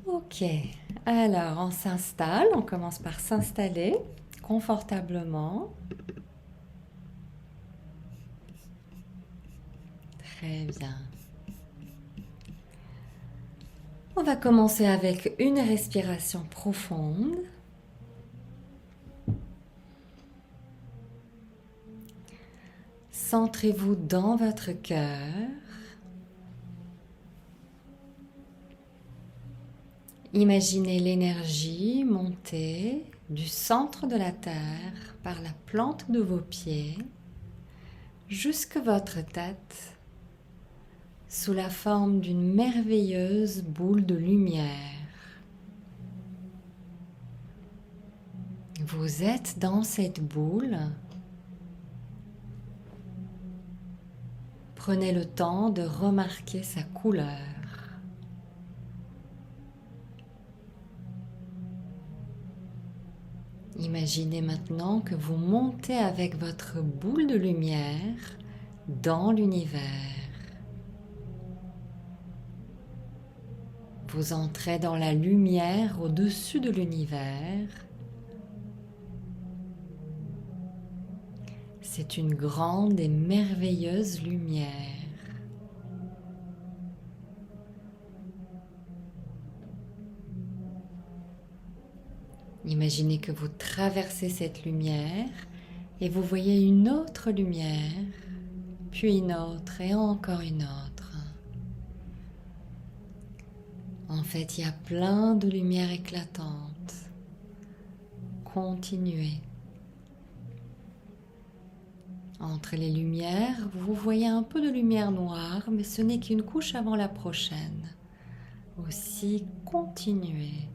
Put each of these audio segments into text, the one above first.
Ok, alors on s'installe, on commence par s'installer confortablement. Très bien. On va commencer avec une respiration profonde. Centrez-vous dans votre cœur. Imaginez l'énergie monter du centre de la Terre par la plante de vos pieds jusque votre tête sous la forme d'une merveilleuse boule de lumière. Vous êtes dans cette boule. Prenez le temps de remarquer sa couleur. Imaginez maintenant que vous montez avec votre boule de lumière dans l'univers. Vous entrez dans la lumière au-dessus de l'univers. C'est une grande et merveilleuse lumière. Imaginez que vous traversez cette lumière et vous voyez une autre lumière, puis une autre et encore une autre. En fait, il y a plein de lumières éclatantes. Continuez. Entre les lumières, vous voyez un peu de lumière noire, mais ce n'est qu'une couche avant la prochaine. Aussi, continuez.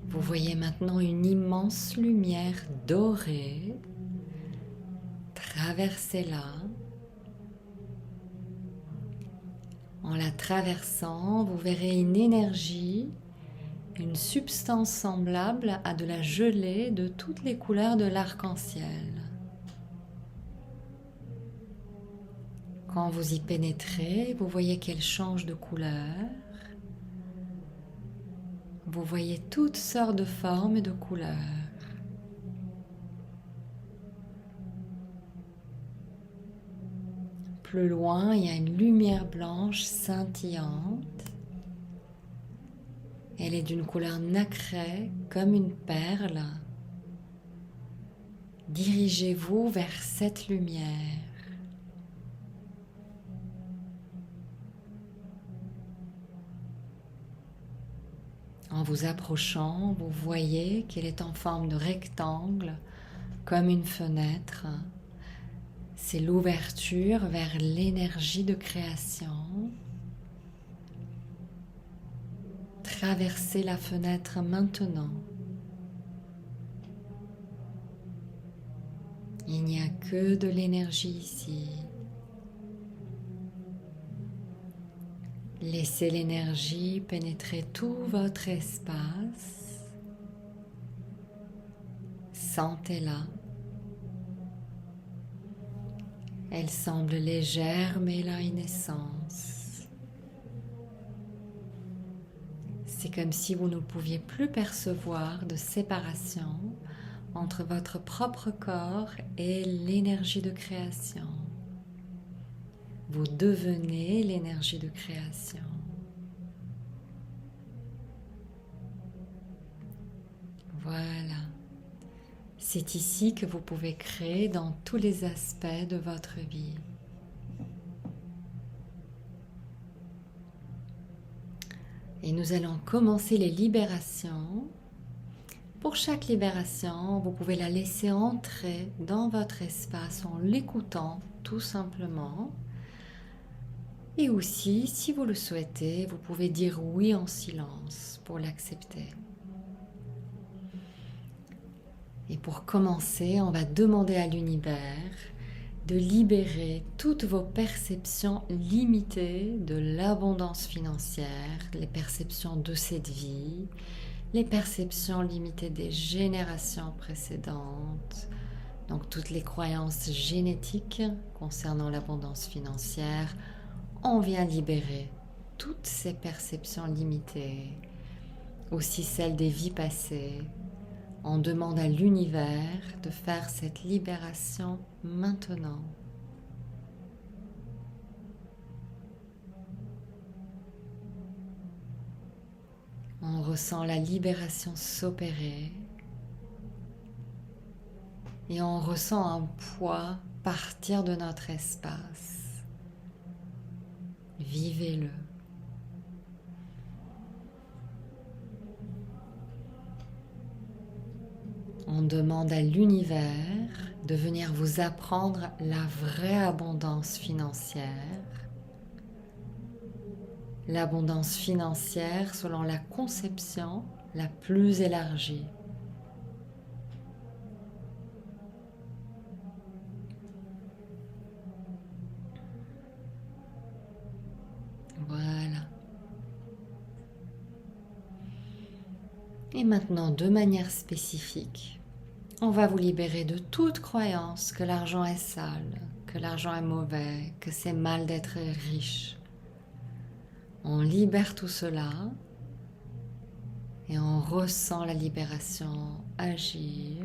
Vous voyez maintenant une immense lumière dorée. Traversez-la. En la traversant, vous verrez une énergie, une substance semblable à de la gelée de toutes les couleurs de l'arc-en-ciel. Quand vous y pénétrez, vous voyez qu'elle change de couleur. Vous voyez toutes sortes de formes et de couleurs. Plus loin, il y a une lumière blanche scintillante. Elle est d'une couleur nacrée comme une perle. Dirigez-vous vers cette lumière. En vous approchant, vous voyez qu'elle est en forme de rectangle, comme une fenêtre. C'est l'ouverture vers l'énergie de création. Traversez la fenêtre maintenant. Il n'y a que de l'énergie ici. Laissez l'énergie pénétrer tout votre espace. Sentez-la. Elle semble légère, mais elle a une essence. C'est comme si vous ne pouviez plus percevoir de séparation entre votre propre corps et l'énergie de création. Vous devenez l'énergie de création. Voilà. C'est ici que vous pouvez créer dans tous les aspects de votre vie. Et nous allons commencer les libérations. Pour chaque libération, vous pouvez la laisser entrer dans votre espace en l'écoutant tout simplement. Et aussi, si vous le souhaitez, vous pouvez dire oui en silence pour l'accepter. Et pour commencer, on va demander à l'univers de libérer toutes vos perceptions limitées de l'abondance financière, les perceptions de cette vie, les perceptions limitées des générations précédentes, donc toutes les croyances génétiques concernant l'abondance financière, on vient libérer toutes ces perceptions limitées, aussi celles des vies passées. On demande à l'univers de faire cette libération maintenant. On ressent la libération s'opérer et on ressent un poids partir de notre espace. Vivez-le. On demande à l'univers de venir vous apprendre la vraie abondance financière. L'abondance financière selon la conception la plus élargie. Voilà. Et maintenant, de manière spécifique, on va vous libérer de toute croyance que l'argent est sale, que l'argent est mauvais, que c'est mal d'être riche. On libère tout cela et on ressent la libération agir.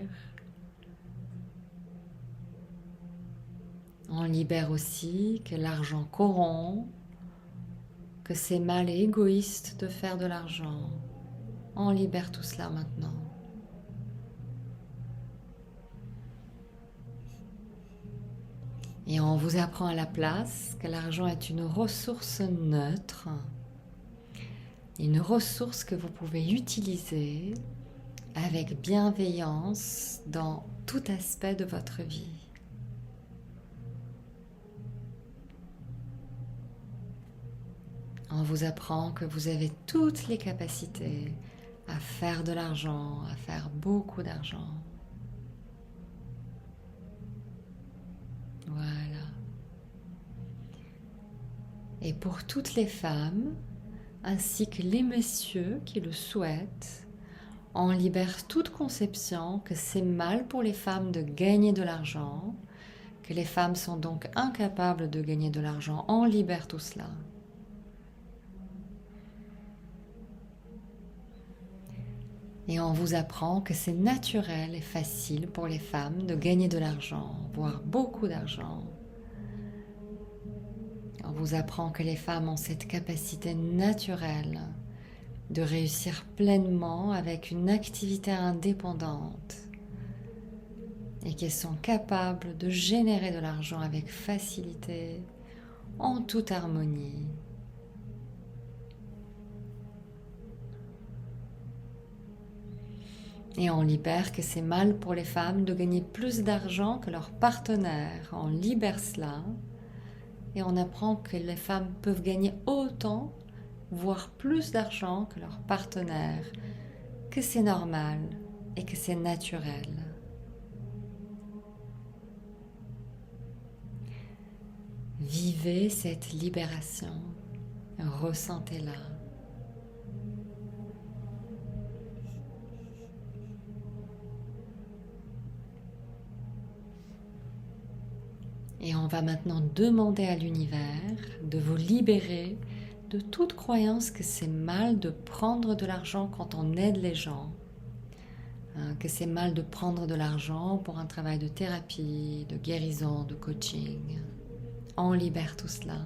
On libère aussi que l'argent corrompt, que c'est mal et égoïste de faire de l'argent. On libère tout cela maintenant. Et on vous apprend à la place que l'argent est une ressource neutre, une ressource que vous pouvez utiliser avec bienveillance dans tout aspect de votre vie. On vous apprend que vous avez toutes les capacités à faire de l'argent, à faire beaucoup d'argent. Voilà. Et pour toutes les femmes, ainsi que les messieurs qui le souhaitent, on libère toute conception que c'est mal pour les femmes de gagner de l'argent, que les femmes sont donc incapables de gagner de l'argent. On libère tout cela. Et on vous apprend que c'est naturel et facile pour les femmes de gagner de l'argent, voire beaucoup d'argent. On vous apprend que les femmes ont cette capacité naturelle de réussir pleinement avec une activité indépendante et qu'elles sont capables de générer de l'argent avec facilité, en toute harmonie. Et on libère que c'est mal pour les femmes de gagner plus d'argent que leur partenaire. On libère cela et on apprend que les femmes peuvent gagner autant, voire plus d'argent que leur partenaire, que c'est normal et que c'est naturel. Vivez cette libération, ressentez-la. Et on va maintenant demander à l'univers de vous libérer de toute croyance que c'est mal de prendre de l'argent quand on aide les gens, que c'est mal de prendre de l'argent pour un travail de thérapie, de guérison, de coaching. On libère tout cela.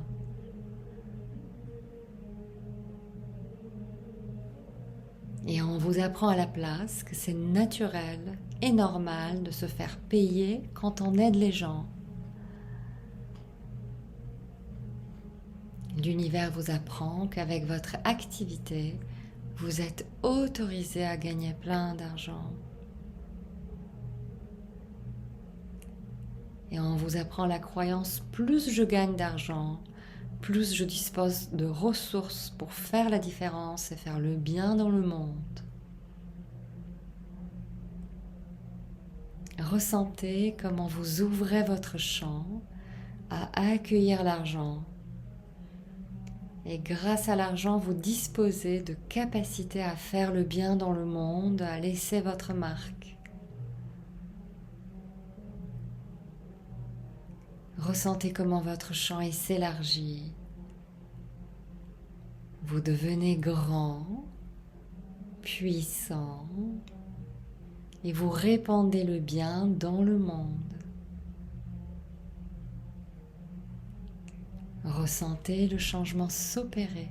Et on vous apprend à la place que c'est naturel et normal de se faire payer quand on aide les gens. L'univers vous apprend qu'avec votre activité, vous êtes autorisé à gagner plein d'argent. Et on vous apprend la croyance, plus je gagne d'argent, plus je dispose de ressources pour faire la différence et faire le bien dans le monde. Ressentez comment vous ouvrez votre champ à accueillir l'argent. Et grâce à l'argent, vous disposez de capacités à faire le bien dans le monde, à laisser votre marque. Ressentez comment votre champ s'élargit Vous devenez grand, puissant et vous répandez le bien dans le monde. Ressentez le changement s'opérer.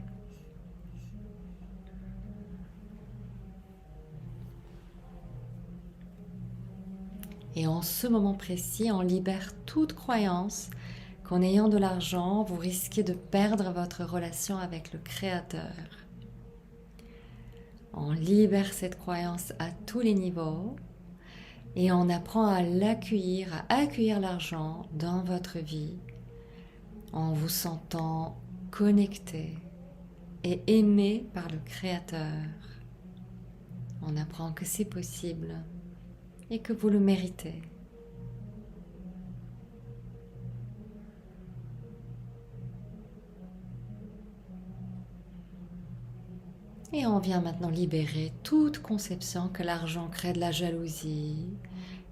Et en ce moment précis, on libère toute croyance qu'en ayant de l'argent, vous risquez de perdre votre relation avec le Créateur. On libère cette croyance à tous les niveaux et on apprend à l'accueillir, à accueillir l'argent dans votre vie en vous sentant connecté et aimé par le Créateur. On apprend que c'est possible et que vous le méritez. Et on vient maintenant libérer toute conception que l'argent crée de la jalousie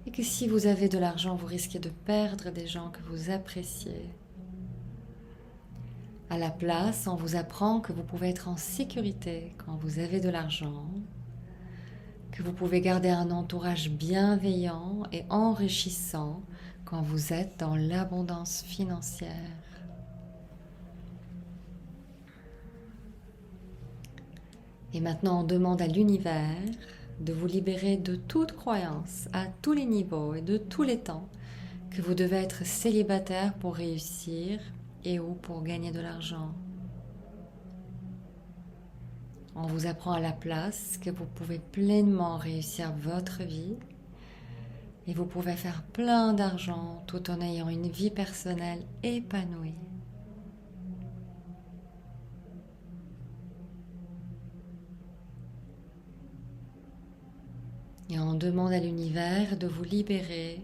et que si vous avez de l'argent, vous risquez de perdre des gens que vous appréciez. À la place, on vous apprend que vous pouvez être en sécurité quand vous avez de l'argent, que vous pouvez garder un entourage bienveillant et enrichissant quand vous êtes dans l'abondance financière. Et maintenant, on demande à l'univers de vous libérer de toute croyance à tous les niveaux et de tous les temps que vous devez être célibataire pour réussir et ou pour gagner de l'argent. On vous apprend à la place que vous pouvez pleinement réussir votre vie et vous pouvez faire plein d'argent tout en ayant une vie personnelle épanouie. Et on demande à l'univers de vous libérer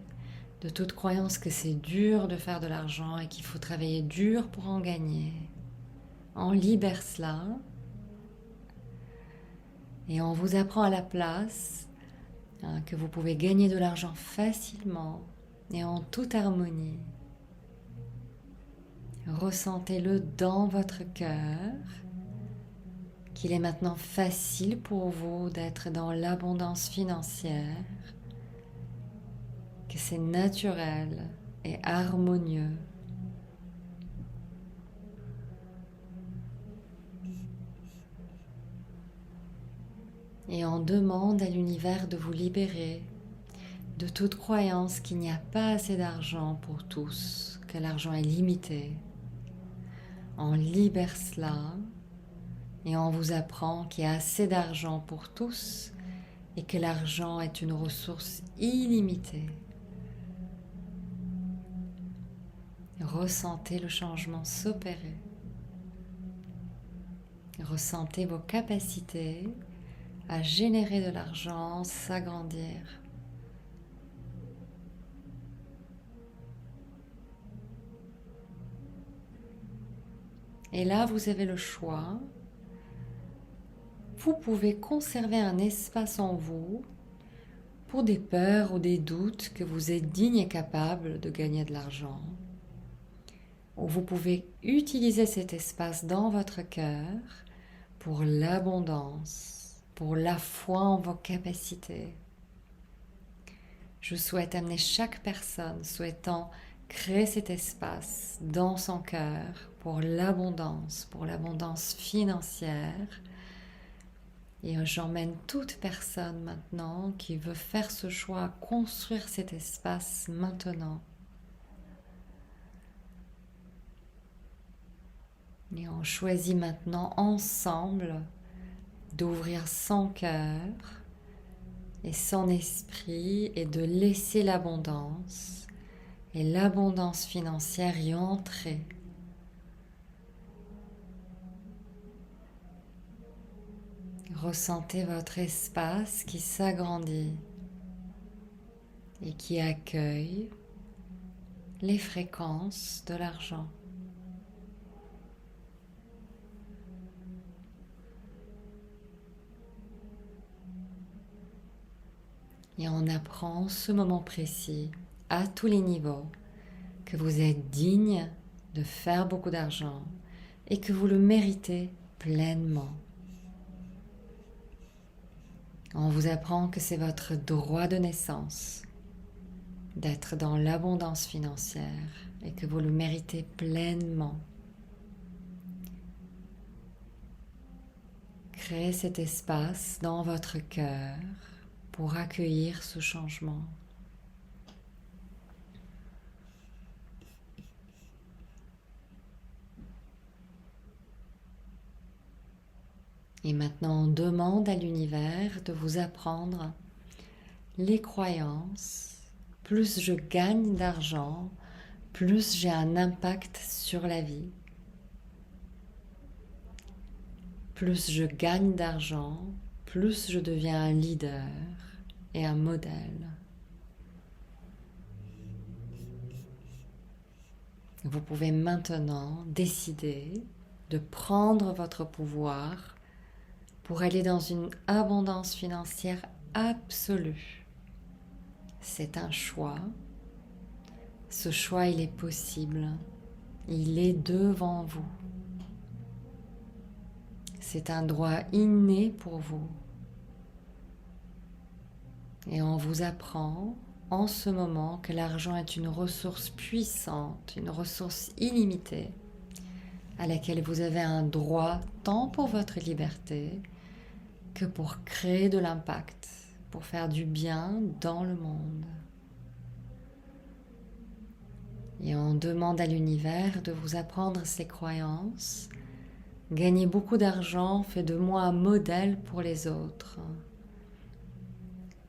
de toute croyance que c'est dur de faire de l'argent et qu'il faut travailler dur pour en gagner. On libère cela et on vous apprend à la place que vous pouvez gagner de l'argent facilement et en toute harmonie. Ressentez-le dans votre cœur, qu'il est maintenant facile pour vous d'être dans l'abondance financière, que c'est naturel et harmonieux. Et on demande à l'univers de vous libérer de toute croyance qu'il n'y a pas assez d'argent pour tous, que l'argent est limité. On libère cela et on vous apprend qu'il y a assez d'argent pour tous et que l'argent est une ressource illimitée. Ressentez le changement s'opérer. Ressentez vos capacités à générer de l'argent, s'agrandir. Et là, vous avez le choix. Vous pouvez conserver un espace en vous pour des peurs ou des doutes que vous êtes digne et capable de gagner de l'argent. Ou vous pouvez utiliser cet espace dans votre cœur pour l'abondance, pour la foi en vos capacités. Je souhaite amener chaque personne souhaitant créer cet espace dans son cœur pour l'abondance financière. Et j'emmène toute personne maintenant qui veut faire ce choix à construire cet espace maintenant. Et on choisit maintenant ensemble d'ouvrir son cœur et son esprit et de laisser l'abondance et l'abondance financière y entrer. Ressentez votre espace qui s'agrandit et qui accueille les fréquences de l'argent. Et on apprend ce moment précis, à tous les niveaux, que vous êtes digne de faire beaucoup d'argent et que vous le méritez pleinement. On vous apprend que c'est votre droit de naissance d'être dans l'abondance financière et que vous le méritez pleinement. Créez cet espace dans votre cœur pour accueillir ce changement. Et maintenant, on demande à l'univers de vous apprendre les croyances. Plus je gagne d'argent, plus j'ai un impact sur la vie. Plus je gagne d'argent, plus je deviens un leader et un modèle. Vous pouvez maintenant décider de prendre votre pouvoir pour aller dans une abondance financière absolue. C'est un choix. Ce choix, il est possible. Il est devant vous. C'est un droit inné pour vous. Et on vous apprend en ce moment que l'argent est une ressource puissante, une ressource illimitée, à laquelle vous avez un droit tant pour votre liberté que pour créer de l'impact, pour faire du bien dans le monde. Et on demande à l'univers de vous apprendre ces croyances. Gagner beaucoup d'argent fait de moi un modèle pour les autres.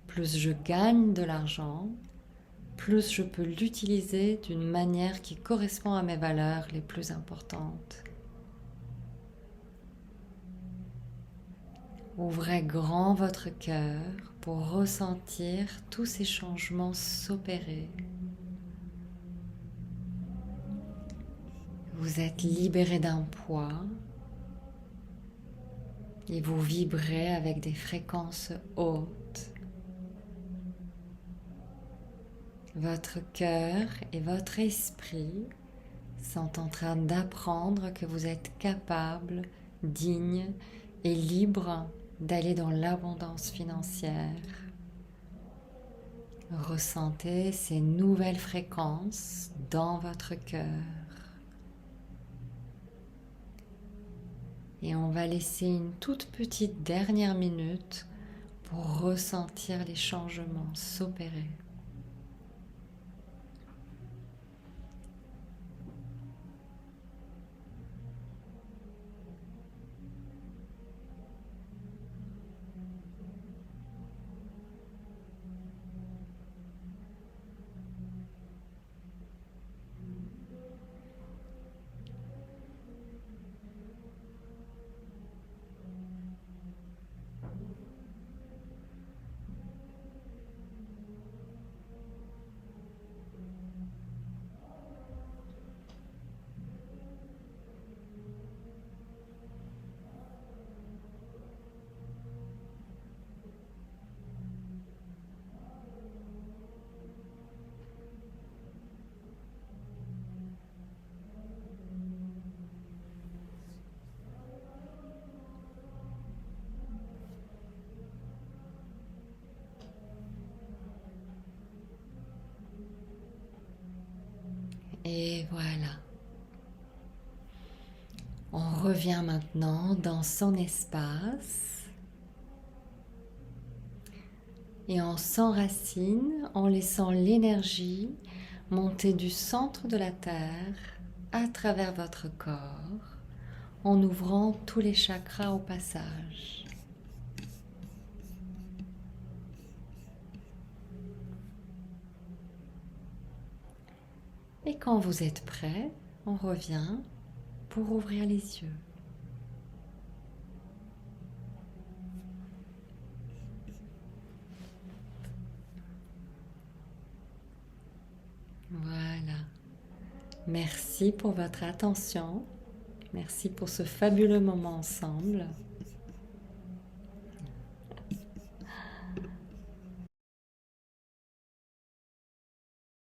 Plus je gagne de l'argent, plus je peux l'utiliser d'une manière qui correspond à mes valeurs les plus importantes. Ouvrez grand votre cœur pour ressentir tous ces changements s'opérer. Vous êtes libéré d'un poids et vous vibrez avec des fréquences hautes. Votre cœur et votre esprit sont en train d'apprendre que vous êtes capable, digne et libre d'aller dans l'abondance financière. Ressentez ces nouvelles fréquences dans votre cœur. Et on va laisser une toute petite dernière minute pour ressentir les changements s'opérer. Et voilà. On revient maintenant dans son espace et on s'enracine en laissant l'énergie monter du centre de la terre à travers votre corps en ouvrant tous les chakras au passage. Et quand vous êtes prêt, on revient pour ouvrir les yeux. Voilà. Merci pour votre attention. Merci pour ce fabuleux moment ensemble.